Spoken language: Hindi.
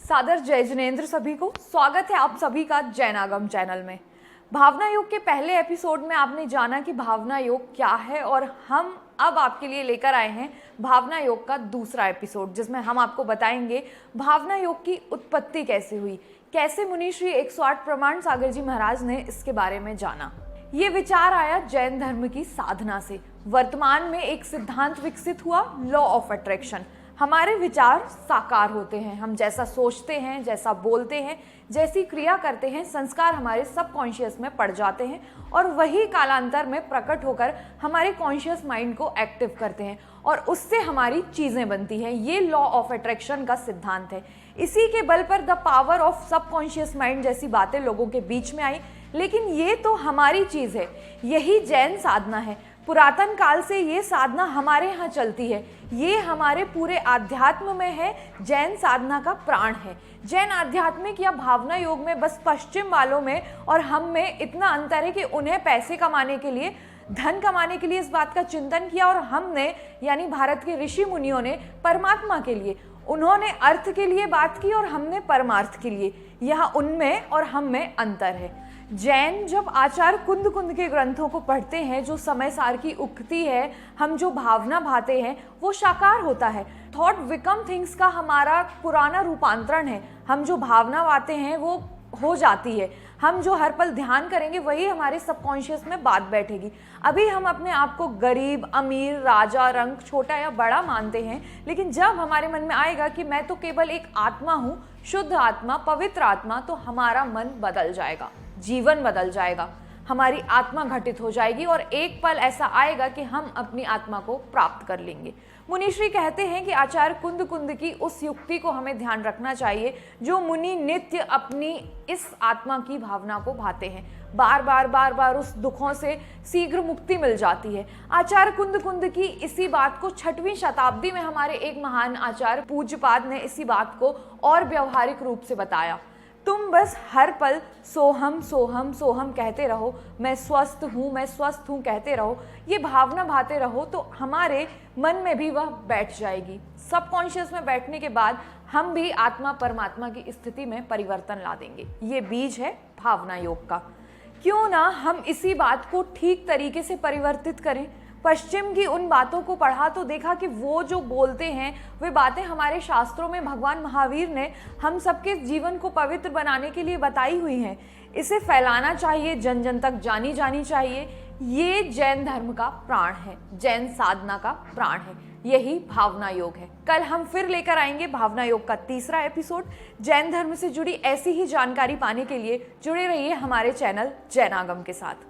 सादर जय जिनेंद्र सभी को स्वागत है आप सभी का जैनागम चैनल में। भावना योग के पहले एपिसोड में आपने जाना कि भावना योग क्या है और हम अब आपके लिए लेकर आए हैं भावना योग का दूसरा एपिसोड, जिसमें हम आपको बताएंगे भावना योग की उत्पत्ति कैसे हुई, कैसे मुनि श्री 108 प्रमाण सागर जी महाराज ने इसके बारे में जाना। ये विचार आया जैन धर्म की साधना से। वर्तमान में एक सिद्धांत विकसित हुआ, लॉ ऑफ अट्रैक्शन। हमारे विचार साकार होते हैं, हम जैसा सोचते हैं, जैसा बोलते हैं, जैसी क्रिया करते हैं, संस्कार हमारे सबकॉन्शियस में पड़ जाते हैं और वही कालांतर में प्रकट होकर हमारे कॉन्शियस माइंड को एक्टिव करते हैं और उससे हमारी चीजें बनती हैं। ये लॉ ऑफ अट्रैक्शन का सिद्धांत है। इसी के बल पर the power of subconscious mind जैसी बातें लोगों के बीच में आई, लेकिन ये तो हमारी चीज है। यही जैन साधना है। पुरातन काल से ये साधना हमारे यहाँ चलती है। ये हमारे पूरे आध्यात्म में है। जैन साधना का प्राण है। जैन आध्यात्मिक या भावना योग में बस पश्चिम वालों में और हम में इतना अंतर है कि उन्हें पैसे कमाने के लिए, धन कमाने के लिए इस बात का चिंतन किया और हमने यानी भारत के ऋषि मुनियों ने परमात्मा के लिए, उन्होंने अर्थ के लिए बात की और हमने परमार्थ के लिए। यहाँ उनमें और हम में अंतर है। जैन जब आचार्य कुंद कुंद के ग्रंथों को पढ़ते हैं, जो समय सार की उक्ति है, हम जो भावना भाते हैं वो साकार होता है। थॉट बिकम थिंग्स का हमारा पुराना रूपांतरण है। हम जो भावना भाते हैं वो हो जाती है। हम जो हर पल ध्यान करेंगे वही हमारे सबकॉन्शियस में बात बैठेगी। अभी हम अपने आप को गरीब, अमीर, राजा, रंग, छोटा या बड़ा मानते हैं, लेकिन जब हमारे मन में आएगा कि मैं तो केवल एक आत्मा हूँ, शुद्ध आत्मा, पवित्र आत्मा, तो हमारा मन बदल जाएगा, जीवन बदल जाएगा, हमारी आत्मा घटित हो जाएगी और एक पल ऐसा आएगा कि हम अपनी आत्मा को प्राप्त कर लेंगे। मुनिश्री कहते हैं कि आचार्य कुंद कुंद की उस युक्ति को हमें ध्यान रखना चाहिए जो मुनि नित्य अपनी इस आत्मा की भावना को भाते हैं। बार बार उस दुखों से शीघ्र मुक्ति मिल जाती है। आचार्य कुंद कुंद की इसी बात को 6वीं शताब्दी में हमारे एक महान आचार्य पूज्यपाद ने इसी बात को और व्यवहारिक रूप से बताया। तुम बस हर पल सोहम सोहम सोहम कहते रहो, मैं स्वस्थ हूँ कहते रहो। ये भावना भाते रहो तो हमारे मन में भी वह बैठ जाएगी। सबकॉन्शियस में बैठने के बाद हम भी आत्मा परमात्मा की स्थिति में परिवर्तन ला देंगे। ये बीज है भावना योग का। क्यों ना हम इसी बात को ठीक तरीके से परिवर्तित करें। पश्चिम की उन बातों को पढ़ा तो देखा कि वो जो बोलते हैं वे बातें हमारे शास्त्रों में भगवान महावीर ने हम सबके जीवन को पवित्र बनाने के लिए बताई हुई हैं। इसे फैलाना चाहिए, जन जन तक जानी जानी चाहिए। ये जैन धर्म का प्राण है, जैन साधना का प्राण है। यही भावना योग है। कल हम फिर लेकर आएंगे भावना योग का तीसरा एपिसोड। जैन धर्म से जुड़ी ऐसी ही जानकारी पाने के लिए जुड़े रहिए हमारे चैनल जैनागम के साथ।